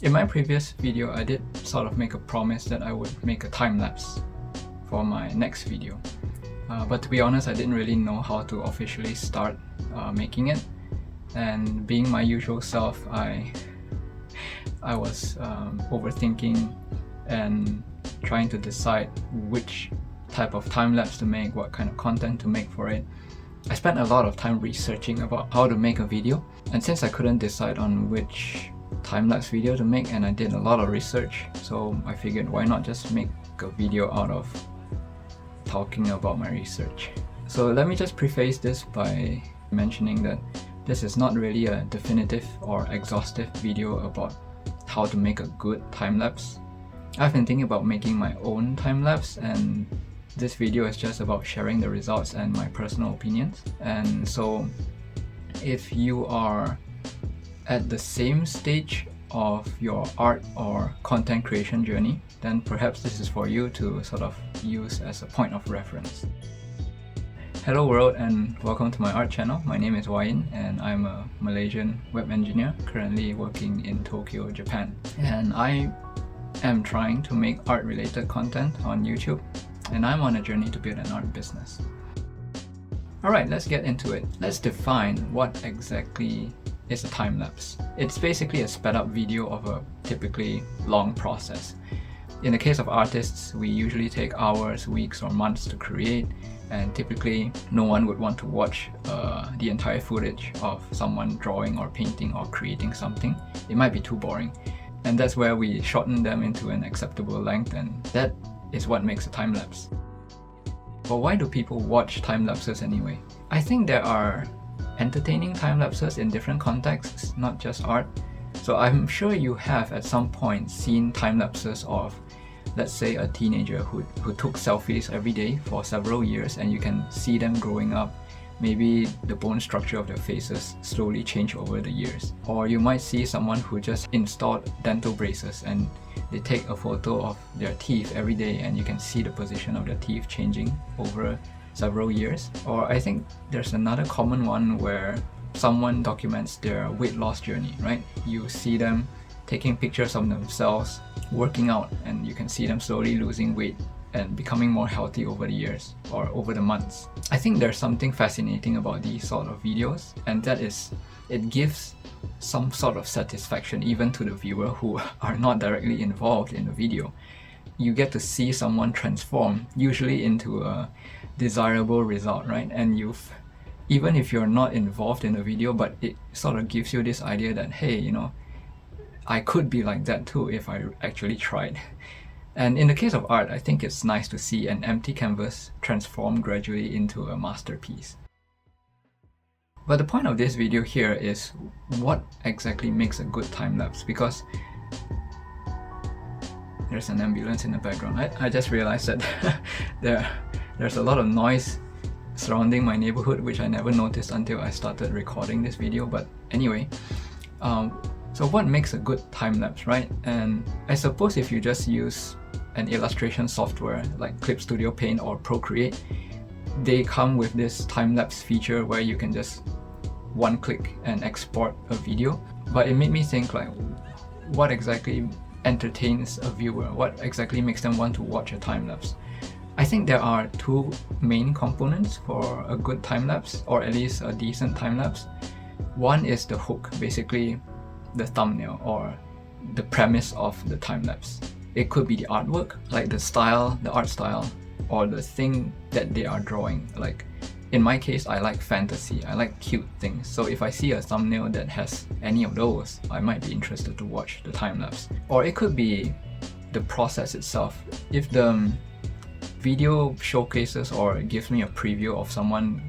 In my previous video, I did sort of make a promise that I would make a time lapse for my next video. But to be honest, I didn't really know how to officially start making it. And being my usual self, I was overthinking and trying to decide which type of time lapse to make, what kind of content to make for it. I spent a lot of time researching about how to make a video, and since I couldn't decide on which time-lapse video to make, and I did a lot of research, so I figured why not just make a video out of talking about my research. So let me just preface this by mentioning that this is not really a definitive or exhaustive video about how to make a good time-lapse. I've been thinking about making my own time-lapse, and this video is just about sharing the results and my personal opinions. And so if you are at the same stage of your art or content creation journey, then perhaps this is for you to sort of use as a point of reference. Hello world, and welcome to my art channel. My name is Wain and I'm a Malaysian web engineer currently working in Tokyo, Japan. And I am trying to make art related content on YouTube, and I'm on a journey to build an art business. Alright, let's get into it. Let's define what exactly is a time-lapse. It's basically a sped up video of a typically long process. In the case of artists, we usually take hours, weeks or months to create, and typically no one would want to watch the entire footage of someone drawing or painting or creating something. It might be too boring. And that's where we shorten them into an acceptable length, and that is what makes a time-lapse. But why do people watch time-lapses anyway? I think there are entertaining time-lapses in different contexts, not just art. So I'm sure you have at some point seen time-lapses of, let's say, a teenager who took selfies every day for several years, and you can see them growing up. Maybe the bone structure of their faces slowly change over the years. Or you might see someone who just installed dental braces and they take a photo of their teeth every day, and you can see the position of their teeth changing over several years. Or I think there's another common one where someone documents their weight loss journey, right? You see them taking pictures of themselves working out, and you can see them slowly losing weight and becoming more healthy over the years or over the months. I think there's something fascinating about these sort of videos, and that is it gives some sort of satisfaction even to the viewer who are not directly involved in the video. You get to see someone transform, usually into a desirable result, right? And even if you're not involved in the video, but it sort of gives you this idea that, hey, you know, I could be like that too if I actually tried. And in the case of art, I think it's nice to see an empty canvas transform gradually into a masterpiece. But the point of this video here is what exactly makes a good time-lapse, because there's an ambulance in the background. I just realized that there's a lot of noise surrounding my neighborhood, which I never noticed until I started recording this video. But anyway, so what makes a good time-lapse, right? And I suppose if you just use an illustration software like Clip Studio Paint or Procreate, they come with this time-lapse feature where you can just one click and export a video. But it made me think, like, what exactly entertains a viewer? What exactly makes them want to watch a time-lapse? I think there are two main components for a good time-lapse, or at least a decent time-lapse. One is the hook, basically the thumbnail or the premise of the time-lapse. It could be the artwork, like the style, the art style, or the thing that they are drawing. Like in my case, I like fantasy, I like cute things. So if I see a thumbnail that has any of those, I might be interested to watch the time-lapse. Or it could be the process itself. If the video showcases or gives me a preview of someone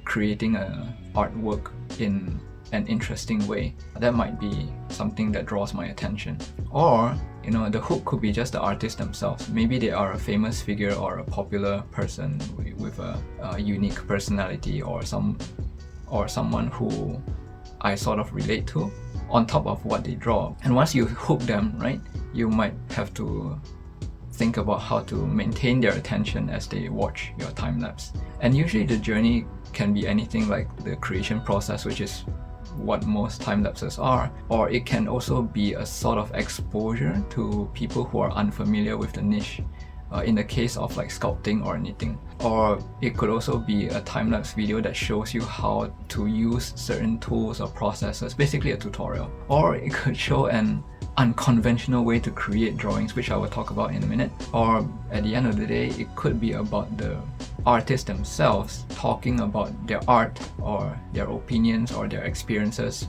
creating an artwork in an interesting way, that might be something that draws my attention. Or, you know, the hook could be just the artist themselves. Maybe they are a famous figure or a popular person with a unique personality, or someone who I sort of relate to on top of what they draw. And once you hook them, right, you might have to think about how to maintain their attention as they watch your time-lapse. And usually the journey can be anything like the creation process, which is what most time lapses are, or it can also be a sort of exposure to people who are unfamiliar with the niche. In the case of like sculpting or knitting. Or it could also be a time-lapse video that shows you how to use certain tools or processes, basically a tutorial. Or it could show an unconventional way to create drawings, which I will talk about in a minute. Or at the end of the day, it could be about the artists themselves talking about their art or their opinions or their experiences,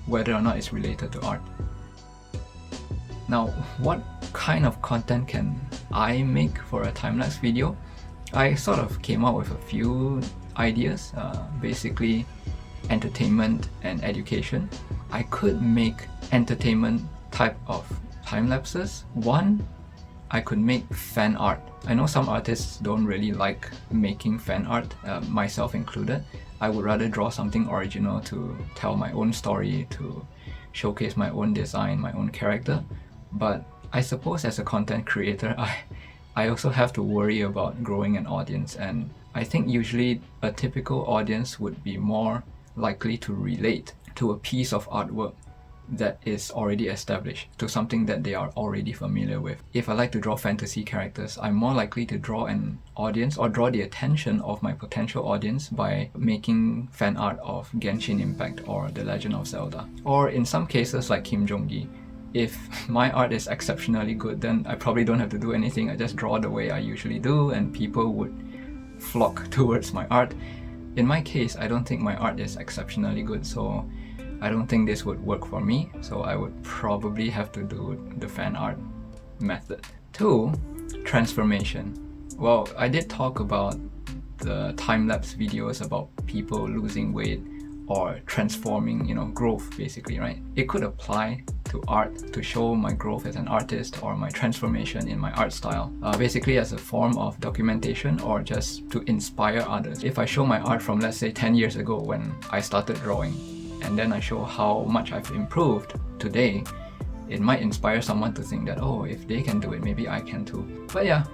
whether or not it's related to art. Now, what kind of content can I make for a time-lapse video? I sort of came up with a few ideas, basically entertainment and education. I could make entertainment type of time-lapses. One, I could make fan art. I know some artists don't really like making fan art, myself included. I would rather draw something original to tell my own story, to showcase my own design, my own character. But I suppose as a content creator, I also have to worry about growing an audience, and I think usually a typical audience would be more likely to relate to a piece of artwork that is already established, to something that they are already familiar with. If I like to draw fantasy characters, I'm more likely to draw an audience or draw the attention of my potential audience by making fan art of Genshin Impact or The Legend of Zelda. Or in some cases like Kim Jong-gi, if my art is exceptionally good, then I probably don't have to do anything. I just draw the way I usually do and people would flock towards my art. In my case, I don't think my art is exceptionally good, so I don't think this would work for me, so I would probably have to do the fan art method. 2, transformation. Well, I did talk about the time-lapse videos about people losing weight or transforming, growth basically, right? It could apply to art to show my growth as an artist or my transformation in my art style, basically as a form of documentation or just to inspire others. If I show my art from, let's say, 10 years ago when I started drawing, and then I show how much I've improved today, it might inspire someone to think that, oh, if they can do it, maybe I can too. But yeah,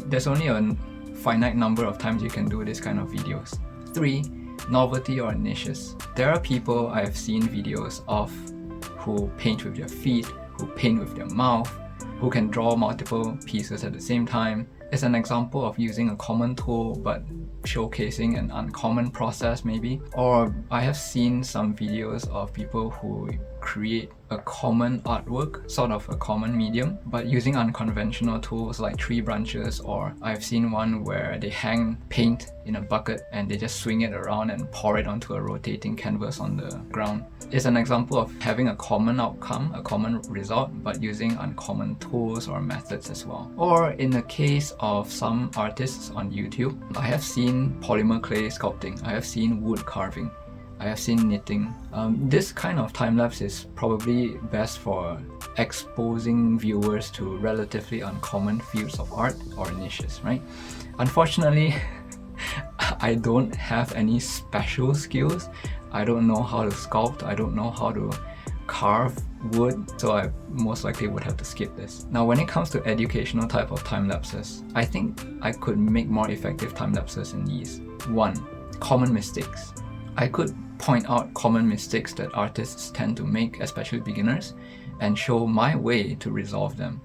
there's only a finite number of times you can do this kind of videos. 3, novelty or niches. There are people I've seen videos of who paint with their feet, who paint with their mouth, who can draw multiple pieces at the same time. It's an example of using a common tool but showcasing an uncommon process maybe. Or I have seen some videos of people who create a common artwork, sort of a common medium, but using unconventional tools like tree branches, or I've seen one where they hang paint in a bucket and they just swing it around and pour it onto a rotating canvas on the ground. It's an example of having a common outcome, a common result, but using uncommon tools or methods as well. Or in the case of some artists on YouTube, I have seen polymer clay sculpting, I have seen wood carving, I have seen knitting. This kind of time-lapse is probably best for exposing viewers to relatively uncommon fields of art or niches, right? Unfortunately, I don't have any special skills. I don't know how to sculpt, I don't know how to carve wood, so I most likely would have to skip this. Now, when it comes to educational type of time-lapses, I think I could make more effective time-lapses in these. 1, common mistakes. I could point out common mistakes that artists tend to make, especially beginners, and show my way to resolve them.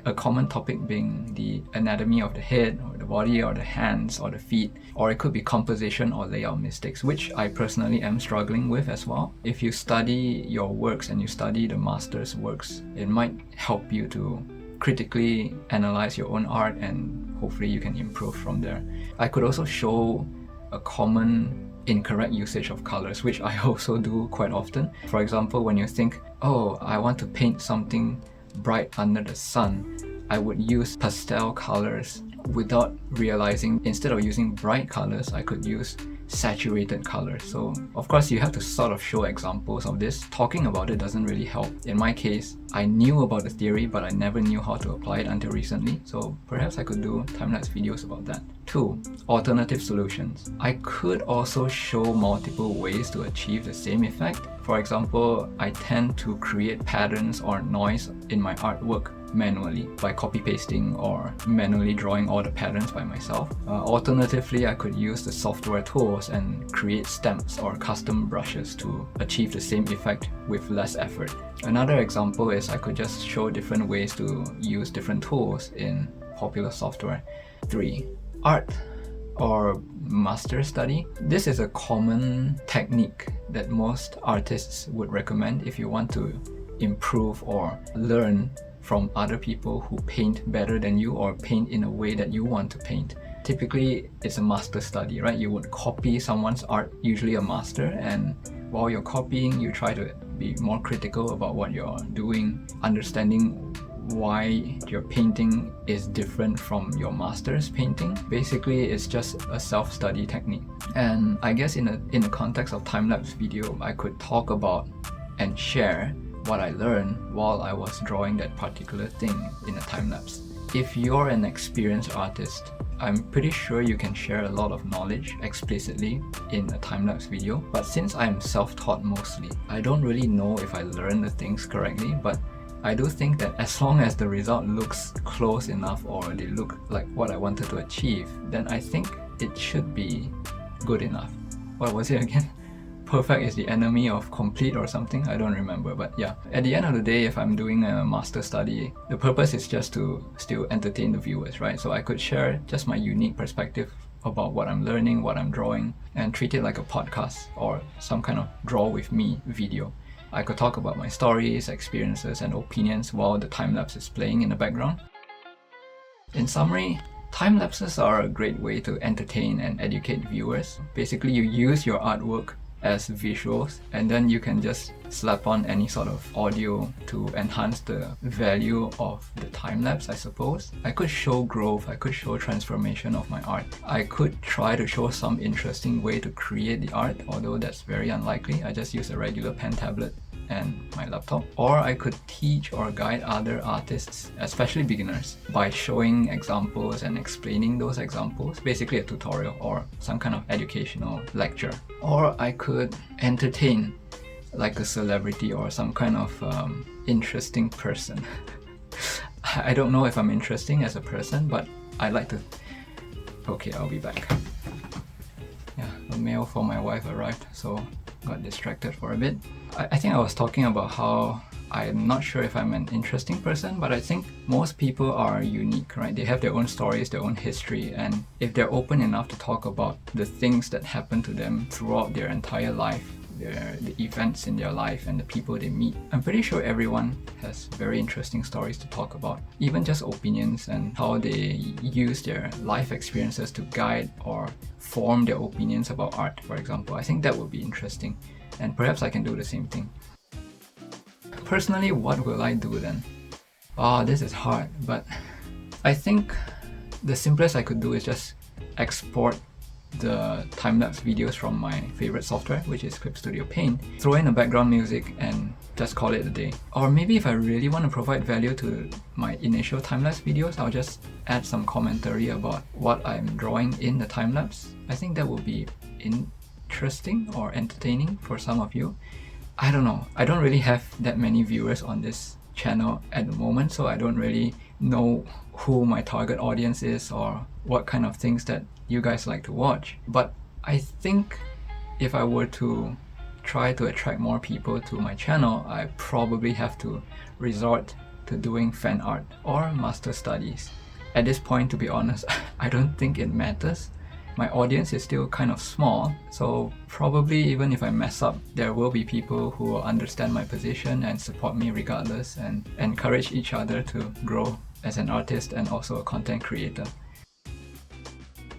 A common topic being the anatomy of the head or the body or the hands or the feet, or it could be composition or layout mistakes, which I personally am struggling with as well. If you study your works and you study the master's works, it might help you to critically analyze your own art and hopefully you can improve from there. I could also show a common incorrect usage of colors, which I also do quite often. For example, when you think, oh, I want to paint something bright under the sun, I would use pastel colors without realizing instead of using bright colors, I could use saturated colors. So of course you have to sort of show examples of this. Talking about it doesn't really help. In my case, I knew about the theory but I never knew how to apply it until recently, so perhaps I could do time-lapse videos about that. 2, alternative solutions. I could also show multiple ways to achieve the same effect. For example, I tend to create patterns or noise in my artwork manually by copy-pasting or manually drawing all the patterns by myself. Alternatively, I could use the software tools and create stamps or custom brushes to achieve the same effect with less effort. Another example is I could just show different ways to use different tools in popular software. 3. Art or master study. This is a common technique that most artists would recommend if you want to improve or learn from other people who paint better than you or paint in a way that you want to paint. Typically, it's a master study, right? You would copy someone's art, usually a master, and while you're copying, you try to be more critical about what you're doing, understanding why your painting is different from your master's painting. Basically, it's just a self-study technique. And I guess in the context of time-lapse video, I could talk about and share what I learned while I was drawing that particular thing in a time-lapse. If you're an experienced artist, I'm pretty sure you can share a lot of knowledge explicitly in a time-lapse video. But since I'm self-taught mostly, I don't really know if I learned the things correctly, but I do think that as long as the result looks close enough or they look like what I wanted to achieve, then I think it should be good enough. What was it again? Perfect is the enemy of complete or something? I don't remember, but yeah. At the end of the day, if I'm doing a master study, the purpose is just to still entertain the viewers, right? So I could share just my unique perspective about what I'm learning, what I'm drawing, and treat it like a podcast or some kind of draw with me video. I could talk about my stories, experiences, and opinions while the time-lapse is playing in the background. In summary, time-lapses are a great way to entertain and educate viewers. Basically, you use your artwork as visuals, and then you can just slap on any sort of audio to enhance the value of the time-lapse, I suppose. I could show growth, I could show transformation of my art. I could try to show some interesting way to create the art, although that's very unlikely. I just use a regular pen tablet and my laptop. Or I could teach or guide other artists, especially beginners, by showing examples and explaining those examples, basically a tutorial or some kind of educational lecture. Or I could entertain like a celebrity or some kind of interesting person. I don't know if I'm interesting as a person, but I like to... Okay, I'll be back. Yeah, a mail for my wife arrived, so got distracted for a bit. I think I was talking about how I'm not sure if I'm an interesting person, but I think most people are unique, right? They have their own stories, their own history, and if they're open enough to talk about the things that happen to them throughout their entire life, the events in their life and the people they meet, I'm pretty sure everyone has very interesting stories to talk about. Even just opinions and how they use their life experiences to guide or form their opinions about art, for example. I think that would be interesting, and perhaps I can do the same thing. Personally, what will I do then? This is hard, but I think the simplest I could do is just export the time-lapse videos from my favorite software, which is Clip Studio Paint, throw in a background music and just call it a day. Or maybe if I really want to provide value to my initial time-lapse videos, I'll just add some commentary about what I'm drawing in the time-lapse. I think that would be interesting or entertaining for some of you. I don't know. I don't really have that many viewers on this channel at the moment, so I don't really know who my target audience is or what kind of things that you guys like to watch. But I think if I were to try to attract more people to my channel, I probably have to resort to doing fan art or master studies. At this point, to be honest, I don't think it matters. My audience is still kind of small, so probably even if I mess up, there will be people who will understand my position and support me regardless and encourage each other to grow as an artist and also a content creator.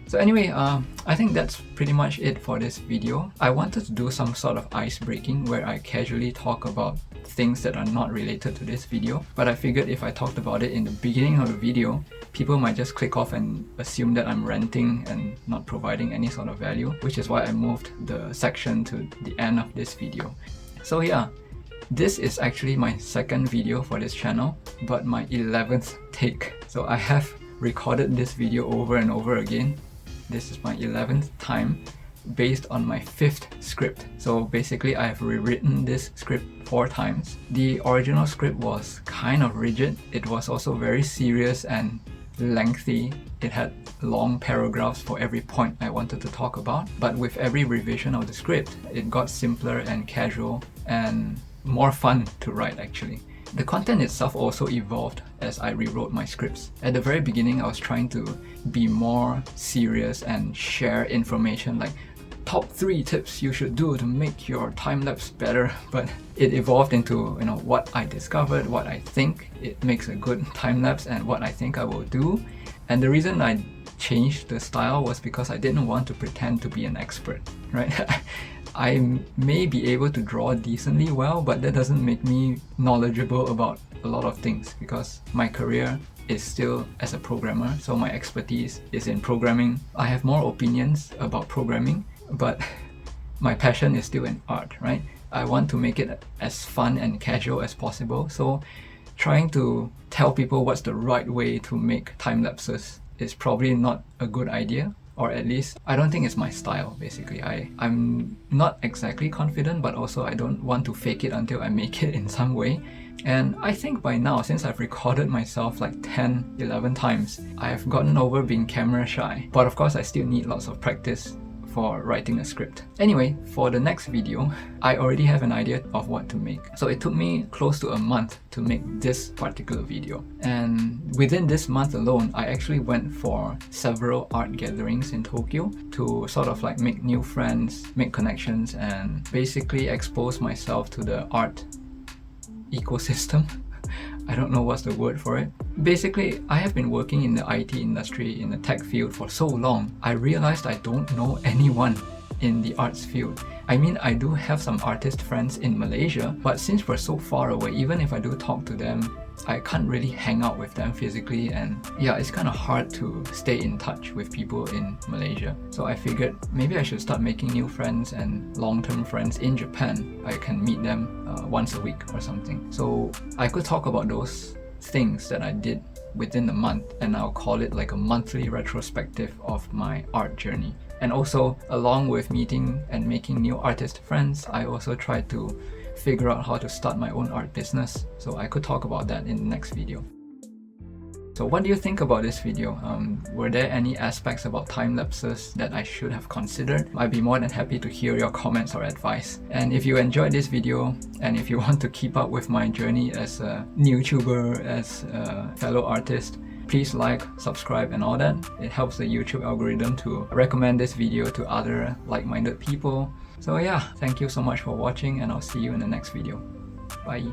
So anyway, I think that's pretty much it for this video. I wanted to do some sort of ice breaking where I casually talk about things that are not related to this video, but I figured if I talked about it in the beginning of the video, people might just click off and assume that I'm ranting and not providing any sort of value, which is why I moved the section to the end of this video. So yeah, this is actually my second video for this channel, but my 11th take. So I have recorded this video over and over again. This is my 11th time based on my 5th script. So basically I have rewritten this script 4 times. The original script was kind of rigid. It was also very serious and lengthy. It had long paragraphs for every point I wanted to talk about. But with every revision of the script, it got simpler and casual and more fun to write actually. The content itself also evolved as I rewrote my scripts. At the very beginning, I was trying to be more serious and share information like top 3 tips you should do to make your time-lapse better, but it evolved into what I discovered, what I think it makes a good time-lapse, and what I think I will do. And the reason I changed the style was because I didn't want to pretend to be an expert, right? I may be able to draw decently well, but that doesn't make me knowledgeable about a lot of things because my career is still as a programmer, so my expertise is in programming. I have more opinions about programming, but my passion is still in art, right? I want to make it as fun and casual as possible, so trying to tell people what's the right way to make time lapses is probably not a good idea. Or at least, I don't think it's my style, basically. I'm not exactly confident, but also I don't want to fake it until I make it in some way. And I think by now, since I've recorded myself like 10, 11 times, I've gotten over being camera shy. But of course, I still need lots of practice for writing a script. Anyway, for the next video, I already have an idea of what to make. So it took me close to a month to make this particular video. And within this month alone, I actually went for several art gatherings in Tokyo to sort of like make new friends, make connections, and basically expose myself to the art ecosystem. I don't know what's the word for it. Basically, I have been working in the IT industry, in the tech field for so long, I realized I don't know anyone in the arts field. I mean, I do have some artist friends in Malaysia, but since we're so far away, even if I do talk to them, I can't really hang out with them physically, and yeah, it's kind of hard to stay in touch with people in Malaysia. So I figured maybe I should start making new friends and long-term friends in Japan. I can meet them once a week or something. So I could talk about those things that I did within the month, and I'll call it like a monthly retrospective of my art journey. And also, along with meeting and making new artist friends, I also tried to figure out how to start my own art business, so I could talk about that in the next video. So what do you think about this video? Were there any aspects about time lapses that I should have considered? I'd be more than happy to hear your comments or advice. And if you enjoyed this video, and if you want to keep up with my journey as a newtuber, as a fellow artist, please like, subscribe and all that. It helps the YouTube algorithm to recommend this video to other like-minded people. So yeah, thank you so much for watching, and I'll see you in the next video. Bye!